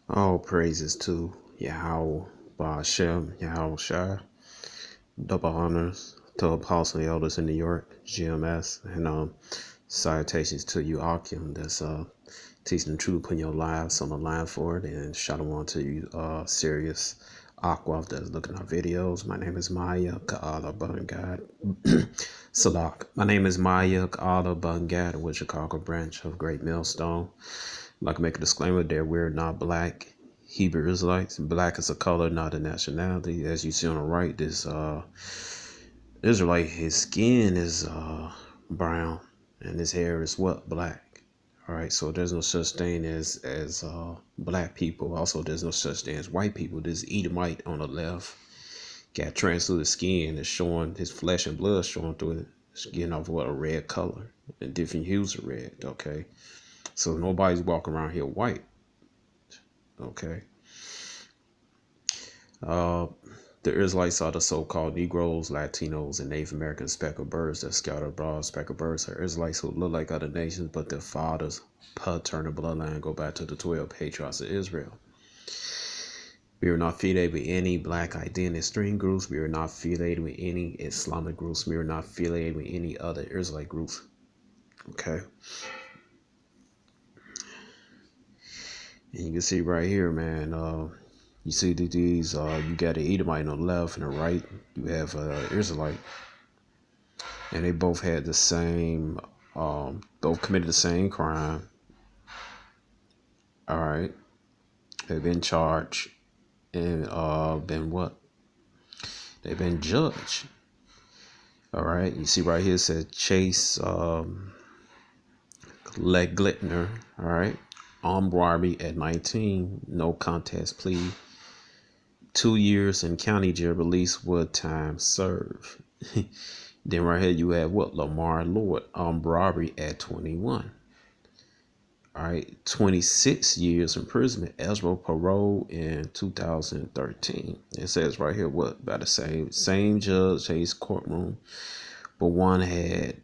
All praises to Yahweh, Ba'ashem, Yahweh Shai, double honors to Apostle and Elders in New York, GMS, and salutations to you, Akim, that's teaching the truth, putting your lives on the line for it, and shalom to you, serious Aqua that's looking at videos. My name is Maya Ka'ala Bungad. Salak. My name is Maya Ka'ala Bungad with Chicago branch of Great Millstone. I'd like to make a disclaimer that we're not black Hebrew Israelites. Black is a color, not a nationality. As you see on the right, this Israelite, his skin is brown and his hair is what? Black. All right, so there's no such thing as black people. Also, there's no such thing as white people. This Edomite on the left got translucent skin that's showing his flesh and blood showing through it. Skin of what? A red color and different hues of red. Okay, so nobody's walking around here white. Okay. The Israelites are the so-called Negroes, Latinos, and Native American speckled birds that scatter abroad. Speckled birds are Israelites who look like other nations, but their fathers' paternal bloodline go back to the 12 patriarchs of Israel. We are not affiliated with any black identity string groups. We are not affiliated with any Islamic groups. We are not affiliated with any other Israelite groups. Okay. And you can see right here, man, you see these, you got an Edomite on the left and the right. You have Israelite. And they both had the same, both committed the same crime. All right. They've been charged and been what? They've been judged. All right. You see right here it said Chase Leglitner. All right. Armed robbery at 19. No contest plea. 2 years in county jail, release with time served. Then right here you have what? Lamar Lord, armed robbery at 21. All right, 26 years imprisonment. Ezra parole in 2013. It says right here what? By the same judge, same courtroom, but one had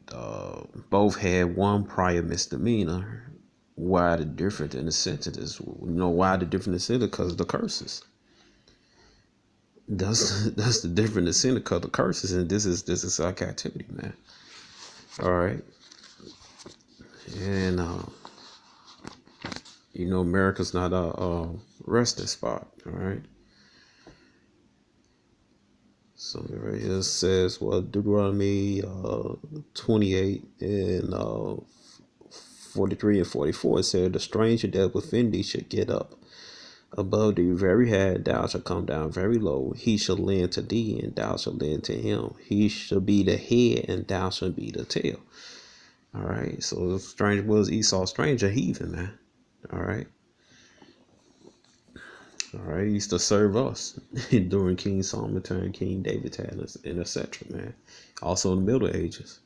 both had one prior misdemeanor. Why the difference in the sentences? You know why the difference in the sentence? Because of the curses. That's the difference in sin because the curses, and this is our captivity, man. All right, and you know America's not a resting spot. All right, so right here it says Deuteronomy 28 and 43 and 44. It said the stranger that within thee should get up above thee very high, thou shalt come down very low. He shall lend to thee, and thou shalt lend to him. He shall be the head, and thou shalt be the tail. All right. So the stranger was Esau, stranger, heathen, man. All right. All right. He used to serve us during King Solomon time, King David time, and etc. Man. Also in the Middle Ages.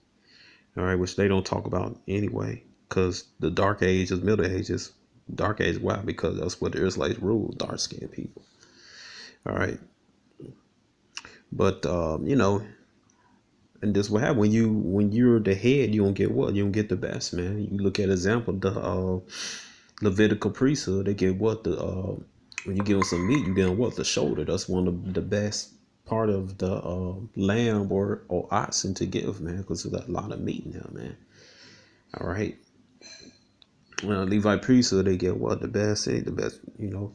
All right, which they don't talk about anyway, because the Dark Ages, Middle Ages. Dark age, why? Because that's what the Israelites ruled, dark skinned people. All right. But you know, and this what happen when you're the head, you don't get what? You don't get the best, man. You look at example, the Levitical priesthood, they get what? The when you give them some meat, you get them what? The shoulder. That's one of the best part of the lamb or oxen to give, man, because there's a lot of meat in there, man. All right. Levite priesthood, they get what? The best, the best, you know,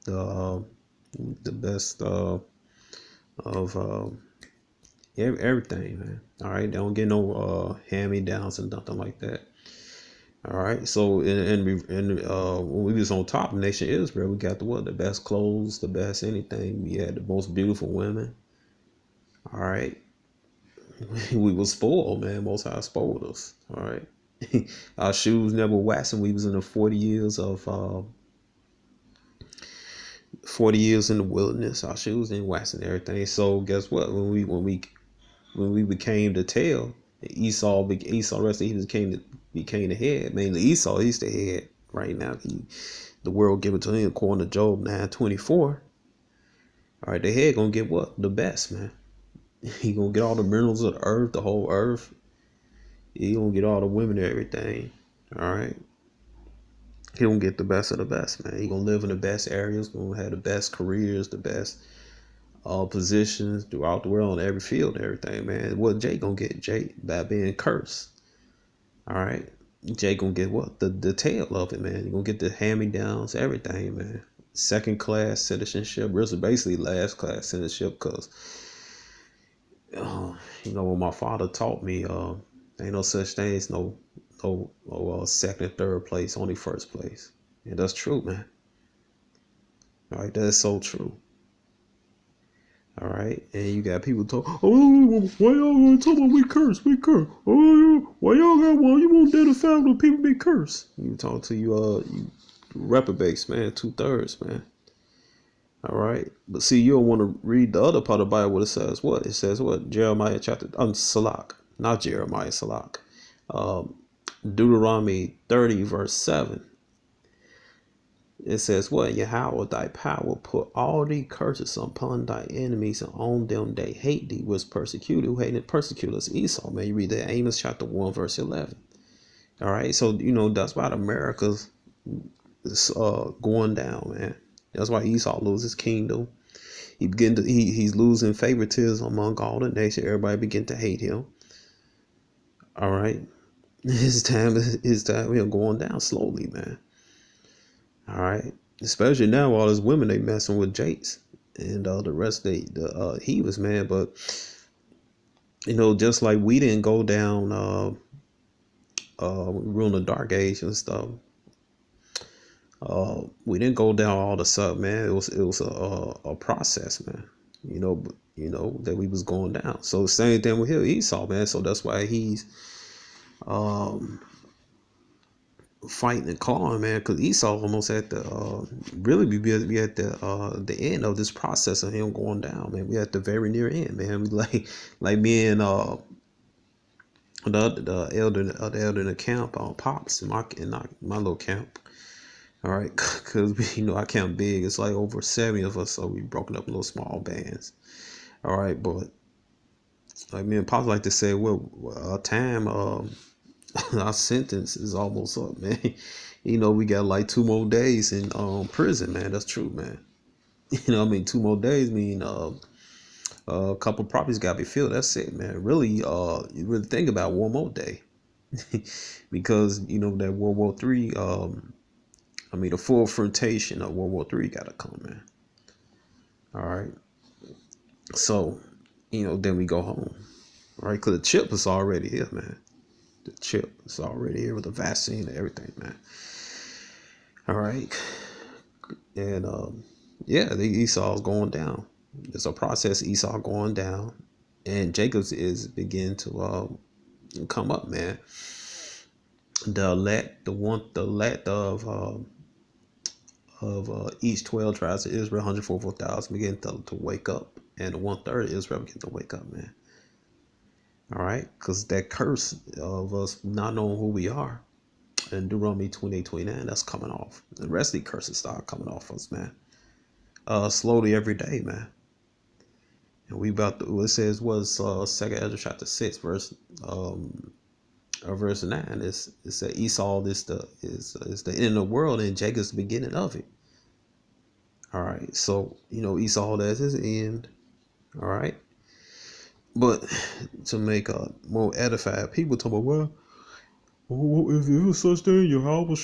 the best of everything, man. All right, they don't get no hand-me-downs and nothing like that. All right, so when we was on top of Nation Israel, we got the best clothes, the best anything. We had the most beautiful women. All right, we was spoiled, man. Most High spoiled us. All right. Our shoes never waxing. We was in the 40 years of 40 years in the wilderness. Our shoes didn't wax and everything. So guess what? When we became the tail, Esau rest of he became the head. Mainly Esau, he's the head right now. The world given to him according to Job 9:24. All right, the head gonna get what? The best, man. He gonna get all the minerals of the earth, the whole earth. He gonna get all the women and everything. All right. He gonna get the best of the best, man. He gonna live in the best areas, gonna have the best careers, the best positions throughout the world on every field and everything, man. What Jay gonna get? Jay by being cursed. All right. Jay gonna get what? The tail of it, man. He gonna get the hand-me-downs, everything, man. Second class citizenship, really basically last class citizenship, cause what my father taught me, ain't no such thing as no second and third place, only first place. And that's true, man. All right, that's so true. All right, and you got people talk. Oh, why y'all talk about we curse? We curse. Oh, why you won't identify when people be cursed? You talk to you reprobates, man, 2/3, man. All right, but see, you don't want to read the other part of the Bible. What it says? What it says? What Jeremiah chapter? Salak, not Jeremiah, Salak. Um, Deuteronomy 30 verse 7. It says, what? Yahweh thy power put all these curses upon thy enemies, and on them they hate thee was persecuted. Who hated persecutors? Esau, man. You read that Amos chapter 1, verse 11. All right. So, that's why America's going down, man. That's why Esau loses kingdom. He's losing favoritism among all the nations. Everybody begin to hate him. All right. His time going down slowly, man. All right, especially now, all those women they messing with Jakes and the rest he was, man. But just like we didn't go down, we were in the dark age and stuff. We didn't go down all the sudden, man. It was a process, man. That we was going down. So the same thing with him, Esau, man. So that's why he's fighting and clawing, man, because Esau almost had to really be at the end of this process of him going down, man. We at the very near end, man. We like me and the elder in the camp, pops in my little camp. All right, because I camp big. It's like over 70 of us, so we broken up in little small bands. All right, but like me and pops like to say, well, time. Our sentence is almost up, man. We got like 2 more days in prison, man. That's true, man. 2 more days mean a couple properties got to be filled. That's it, man. Really, you really think about one more day, because that World War III. The full frontation of World War III got to come, man. All right. So, then we go home, right? Because the chip is already here, man. The chip is already here with the vaccine and everything, man. All right. And the Esau's going down. It's a process. Esau going down, and Jacob's is begin to come up, man. The elect of each 12 tribes of Israel, 144,000 begin to wake up, and the 1/3 of Israel begin to wake up, man. All right, because that curse of us not knowing who we are in Deuteronomy 28:29, that's coming off. The rest of the curses start coming off us, man. Slowly every day, man. And we it says was 2nd Ezra chapter 6 verse 9. It said Esau is the end of the world, and Jacob's the beginning of it. All right, so Esau that's his end. All right. But to make more edified people talk about, well, if it was such thing, Yahweh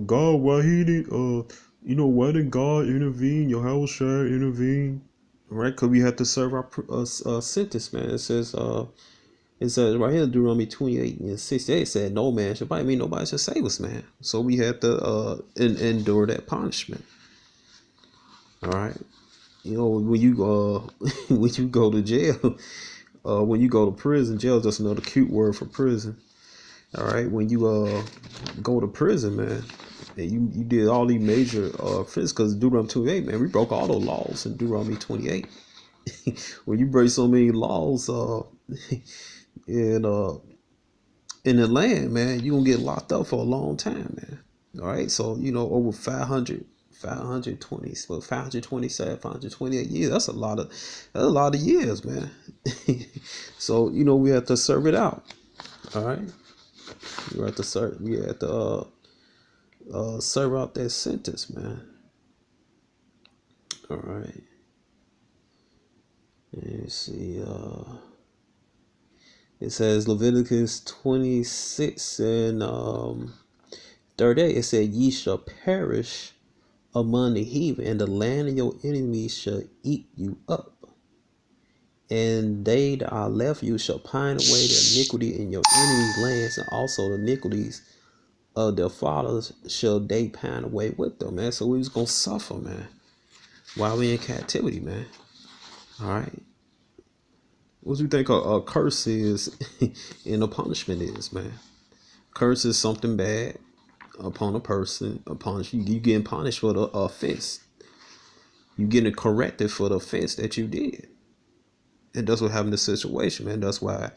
God, why he did, why did God intervene? Yahweh intervene, right? Because we have to serve our sentence, man. It says right here, Deuteronomy 28:68. It said, "No man should bite me; nobody should save us, man." So we have to endure that punishment. All right. When you when you go to jail, when you go to prison, jail is just another cute word for prison. All right, when you go to prison, man, and you did all these major offenses, because Deuteronomy 28, man, we broke all those laws in Deuteronomy 28. When you break so many laws in the land, man, you gonna get locked up for a long time, man. All right, so over 527, 528 years. That's a lot of years, man. So we have to serve it out. All right, we have to serve out that sentence, man. All right. Let's see. It says Leviticus 26 and 38. It said, "Ye shall perish among the heathen, and the land of your enemies shall eat you up. And they that are left you shall pine away their iniquity in your enemies' lands, and also the iniquities of their fathers shall they pine away with them," man. So we was gonna suffer, man, while we in captivity, man. All right. What do you think a curse is and a punishment is, man? Curse is something bad upon a person. Upon you getting punished for the offense. You getting corrected for the offense that you did. And that's what happened in the situation, man. That's why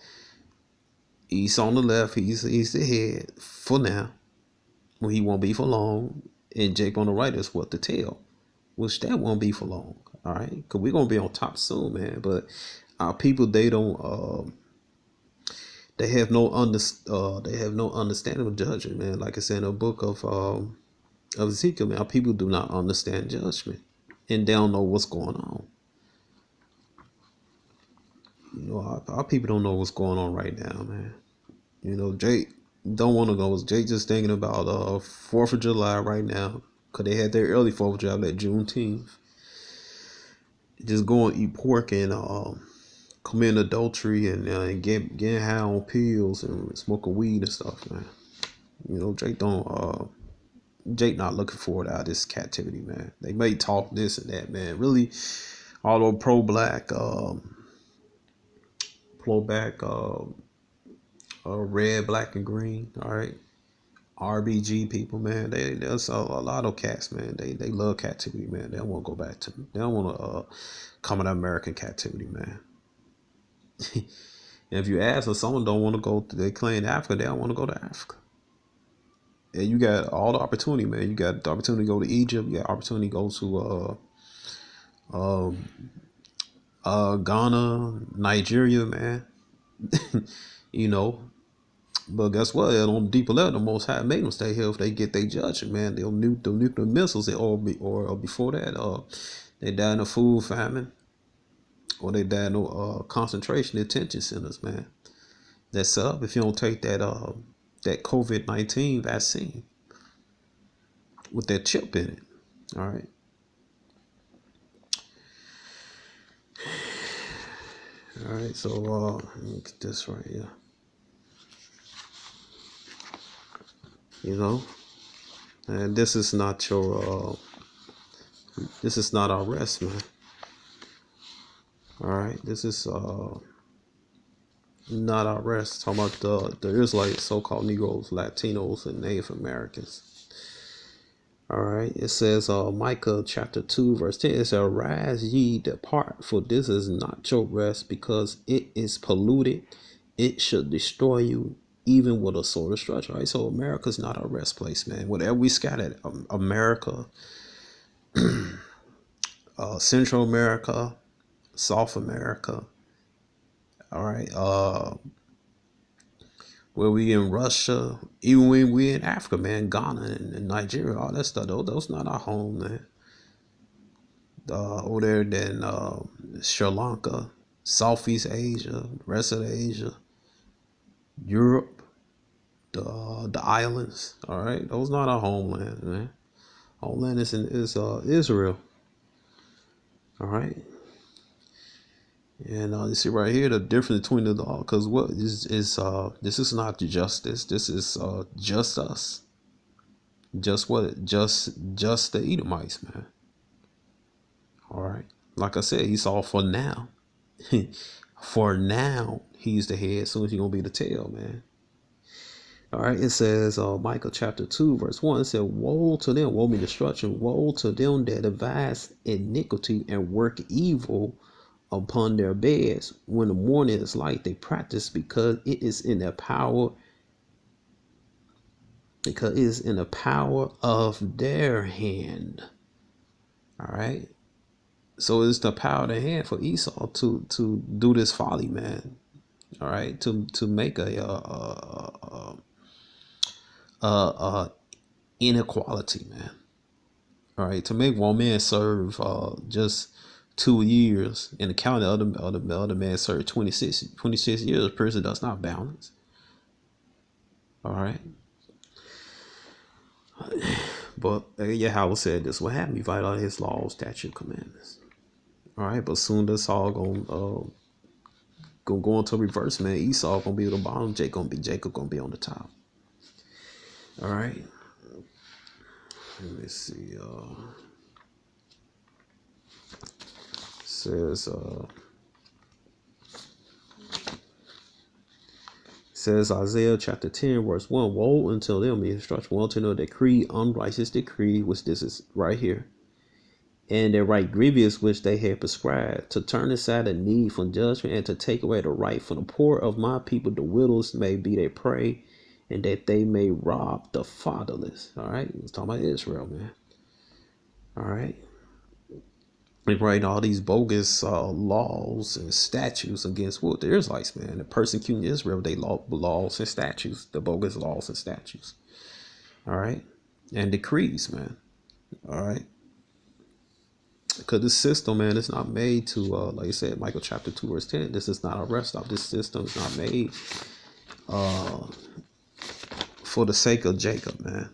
Esau on the left, he's the head for now. Well, he won't be for long. And Jacob on the right is what the tail, which that won't be for long. All right, because we're gonna be on top soon, man. But our people, they don't. They have no understanding of judgment, man. Like I said in the book of Ezekiel, man, our people do not understand judgment, and they don't know what's going on. You know, our people don't know what's going on right now, man. You know, Jake don't want to go. Jake just thinking about 4th of July right now, because they had their early 4th of July, that Juneteenth. Just go and eat pork and commit adultery and getting high on pills and smoking weed and stuff, man. You know, Jake not looking forward out of this captivity, man. They may talk this and that, man. Really, although pro-black, red, black, and green, all right. RBG people, man. There's a lot of cats, man. They love captivity, man. They don't want to go back to. They don't want to come into American captivity, man. And if you ask them, someone don't want to go. They claim Africa. They don't want to go to Africa. And you got all the opportunity, man. You got the opportunity to go to Egypt. You got opportunity to go to Ghana, Nigeria, man. You know. But guess what? On the deeper level, the Most High made them stay here if they get their judgment, man. They'll nuke the nuclear missiles, or before that, they died in a food famine, or they died in concentration detention centers, man. That's up if you don't take that COVID-19 vaccine with that chip in it. All right. All right. So let me get this right here. You know, and this is not our rest, man. All right, this is not our rest. Talking about the Israelites, so-called Negroes, Latinos, and Native Americans. All right, it says Micah chapter 2 verse 10. It says, "Arise ye, depart, for this is not your rest, because it is polluted. It should destroy you, even with a sword of destruction." Right, so America's not our rest place, man. Whatever we scattered, America, Central America, South America. All right, where we in Russia, even when we in Africa, man, Ghana and Nigeria, all that stuff. Those not our home, man. Over there, then Sri Lanka, Southeast Asia, the rest of Asia, Europe, the islands. All right, those not our homeland, man. Homeland is Israel. All right. And you see right here the difference between the law, because what is this is not justice. This is just us. Just what? Just the Edomites, man. All right. Like I said, Esau for now. For now, he's the head. As soon as he's gonna be the tail, man. All right. It says Micah chapter 2 verse 1. It said, "Woe to them, woe me destruction. Woe to them that devise iniquity and work evil upon their beds. When the morning is light, they practice, because it is in their power. Because it is in the power of their hand." All right. So it's the power of their hand for Esau to do this folly, man. All right. To make a inequality, man. All right, to make one man serve just 2 years in the county, other man served 26 years. The person does not balance. All right, but Yahweh said this will happen. You violate his laws, statute, commandments. All right, but soon that's all gonna go into reverse, man. Esau gonna be at the bottom. Jacob gonna be on the top. All right. Let me see. Says Isaiah chapter 10 verse 1, woe until them be instruction, woe to know decree, unrighteous decree, which this is right here, and their right grievous which they had prescribed, to turn aside the need from judgment, and to take away the right from the poor of my people, the widows may be their prey, and that they may rob the fatherless. All right, let's talk about Israel, man. All right, they write all these bogus laws and statutes against what the Israelites, man. They're persecuting Israel. They laws and statutes, the bogus laws and statutes. All right, and decrees, man. All right, because this system, man, is not made to, like I said, Michael chapter 2 verse 10. This is not a rest stop. This system is not made for the sake of Jacob, man.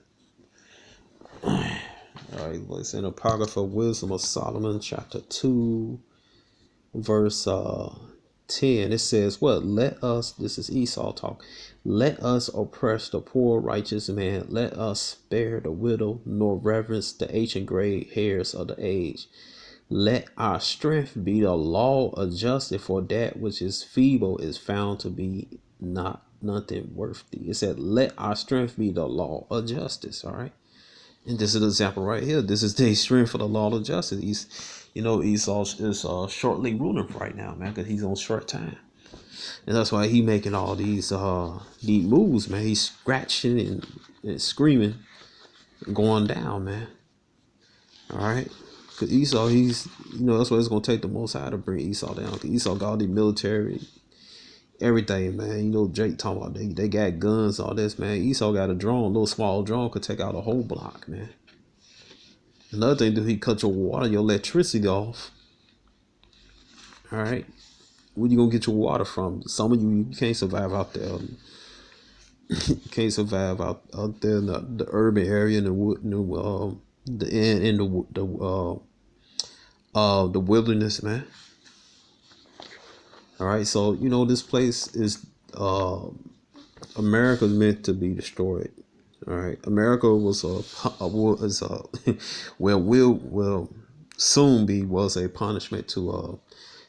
All right, let's in Apocryphal Wisdom of Solomon, chapter 2, verse 10. It says, what? Let us, this is Esau talk, let us oppress the poor righteous man, let us spare the widow, nor reverence the ancient gray hairs of the age. Let our strength be the law adjusted, for that which is feeble is found to be nothing worthy. It said, let our strength be the law of justice. All right. And this is an example right here. This is the strength for the law of justice. Esau is shortly ruling right now, man, because he's on short time. And that's why he making all these moves, man. He's scratching and screaming, and going down, man. All right. Because Esau, that's what it's going to take the most high to bring Esau down. Because Esau got all the military, everything, man. Jake talking about they got guns, all this, man. Esau got a drone, a little small drone could take out a whole block, man. Another thing, he cut your water, your electricity off. All right, where you gonna get your water from? Some of you can't survive out there. You can't survive out there in the urban area, in the wood, the wilderness, man. All right, so this place is America's meant to be destroyed. All right, America was will soon be was a punishment to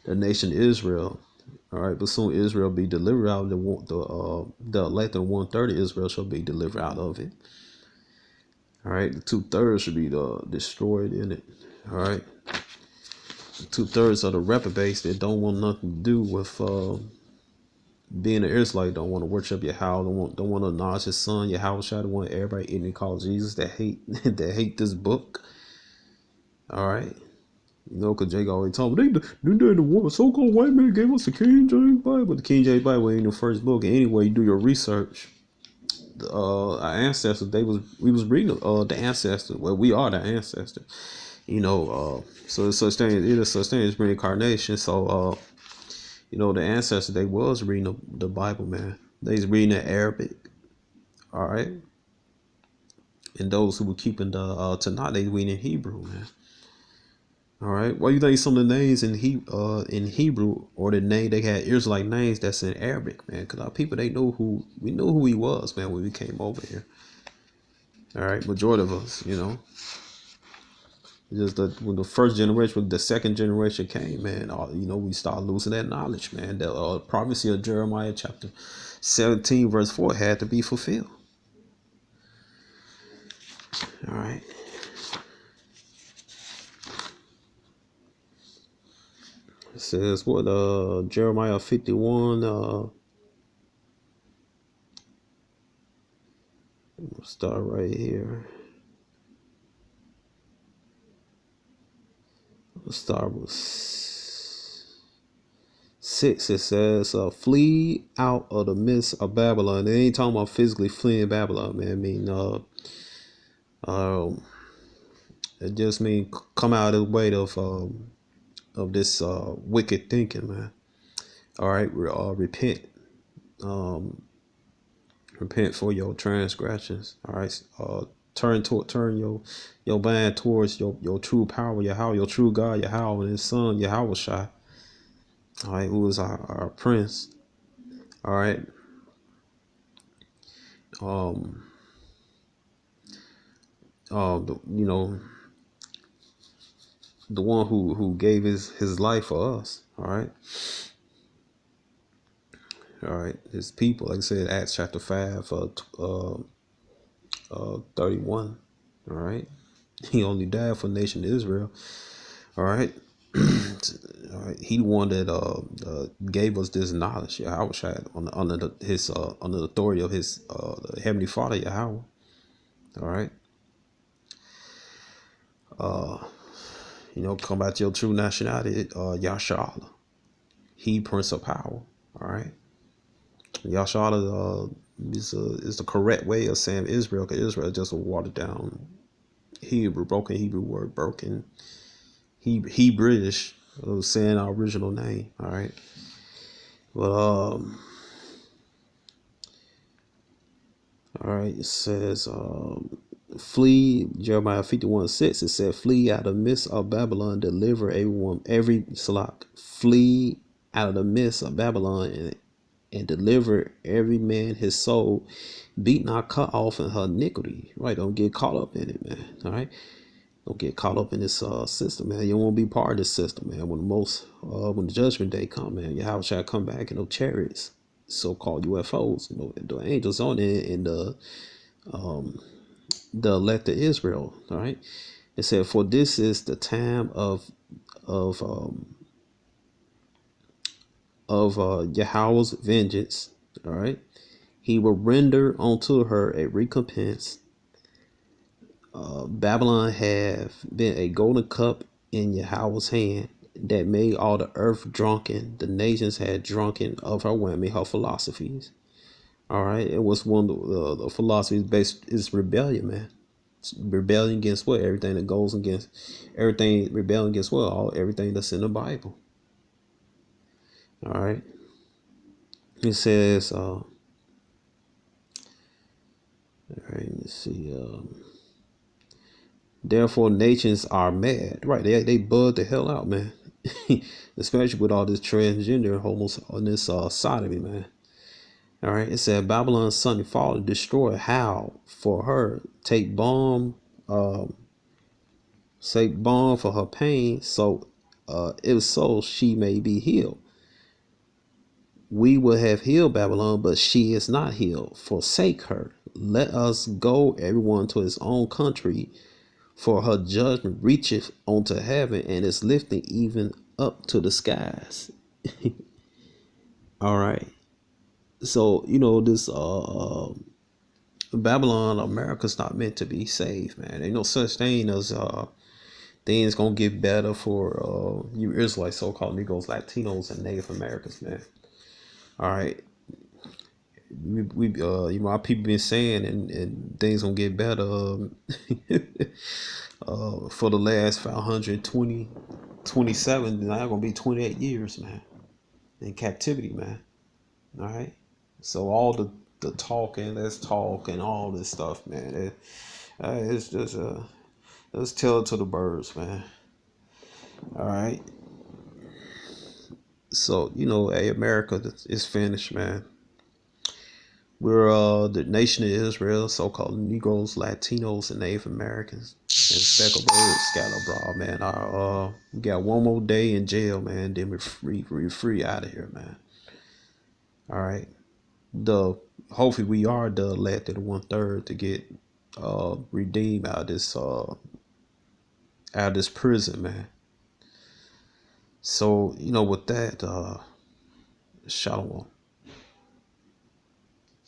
the nation Israel. All right, but soon Israel be delivered out of the elected 130. Israel shall be delivered out of it. All right, the 2/3 should be destroyed in it. All right, 2/3 of the reprobates that don't want nothing to do with being an Israelite, don't want to worship Yahweh, don't want to acknowledge his son Yahweh, don't want everybody in and call Jesus, that hate that hate this book. All right, because Jake always told me the so-called white man gave us the King James Bible, but the King James Bible ain't the first book. And anyway, you do your research. Our ancestors, we was reading the ancestors. Well, we are the ancestors. So there's such thing. It is such thing as reincarnation. So the ancestors, they was reading the Bible, man. They was reading the Arabic. All right. And those who were keeping the Tanakh, they reading Hebrew, man. All right. Why you think some of the names in Hebrew, or the name they had Israelite names that's in Arabic, man? Because our people, we know who he was, man, when we came over here. All right. Majority of us, just when the first generation, when the second generation came, man, we started losing that knowledge, man. The prophecy of Jeremiah chapter 17 verse 4 had to be fulfilled. All right. It says what Jeremiah 51 we'll start right here. We'll start with 6. It says flee out of the midst of Babylon. They ain't talking about physically fleeing Babylon, man. I mean Um, it just means come out of the way of this wicked thinking, man. All right, repent. Um, repent for your transgressions. All right, turn your mind towards your true power, your true God, Yahweh, and His Son, Yahweh Shai. All right, who is our Prince. All right. Um. You know, the one who gave his life for us. All right. All right. His people, like I said, Acts chapter 5, 31. All right. He only died for the nation of Israel. All right. All right. He the one that gave us this knowledge. Yahweh under the authority of his the heavenly Father Yahweh. All right. Come back to your true nationality, Yahshua. He Prince of Power. All right. Yahshua is the correct way of saying Israel, because Israel is just a watered down broken Hebrew word, broken British of saying our original name. All right. But all right, it says flee, Jeremiah 51:6. It said, flee out of the midst of Babylon, deliver flee out of the midst of Babylon and deliver every man his soul. Beat not cut off in her iniquity. Right? Don't get caught up in it, man. All right. Don't get caught up in this system, man. You won't be part of this system, man. When the judgment day come, man, Yahweh shall come back in those chariots, so-called UFOs, the angels on it, and the elect of Israel. All right. It said, for this is the time of Yahweh's vengeance. All right. He will render unto her a recompense. Babylon have been a golden cup in Yahweh's hand that made all the earth drunken. The nations had drunken of her women, her philosophies. All right. It was one of the philosophies based is rebellion, man. Rebellion against what? Everything that goes against everything. Rebellion against what? Everything that's in the Bible. All right. It says, all right, let's see. Therefore, nations are mad. Right. They bud the hell out, man. Especially with all this transgender homos on this sodomy, man. All right. It said, Babylon's son fall and destroy. How for her? Take balm for her pain. So, if so, she may be healed. We will have healed Babylon, but she is not healed. Forsake her. Let us go, everyone, to his own country, for her judgment reacheth unto heaven and is lifting even up to the skies. All right. So, this Babylon, America's not meant to be saved, man. Ain't no such thing as things gonna get better for you Israelites, so-called Negroes, Latinos, and Native Americans, man. All right. We our people been saying and things gonna get better for the last 527, now gonna be 28 years, man, in captivity, man. All right. So all the talking, let's talk, and all this stuff, man, it's just let's tell it to the birds, man. All right. So hey, America is finished, man. We're the nation of Israel, so-called Negroes, Latinos, and Native Americans, and speckled birds scattered abroad, man. We got one more day in jail, man. Then we're free out of here, man. All right. Hopefully we are the elected 1/3 to get redeemed out of this prison, man. So with that, shalom.